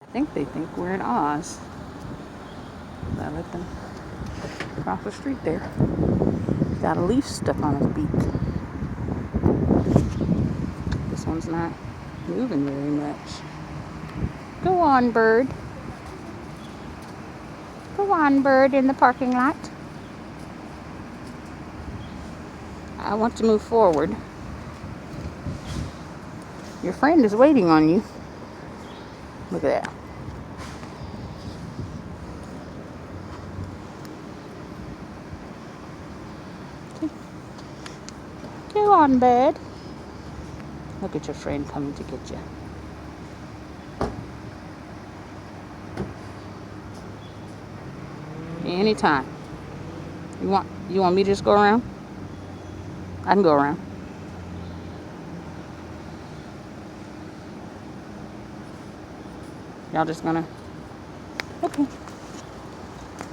I think they think we're in Oz. I let them cross the street there. Got a leaf stuck on his beak. This one's not moving very much. Go on, bird. Go on, bird, in the parking lot. I want to move forward. Your friend is waiting on you. Look at that. Go on, bird. Look at your friend coming to get you. Anytime. You want me to just go around? I can go around. Y'all just gonna... Okay.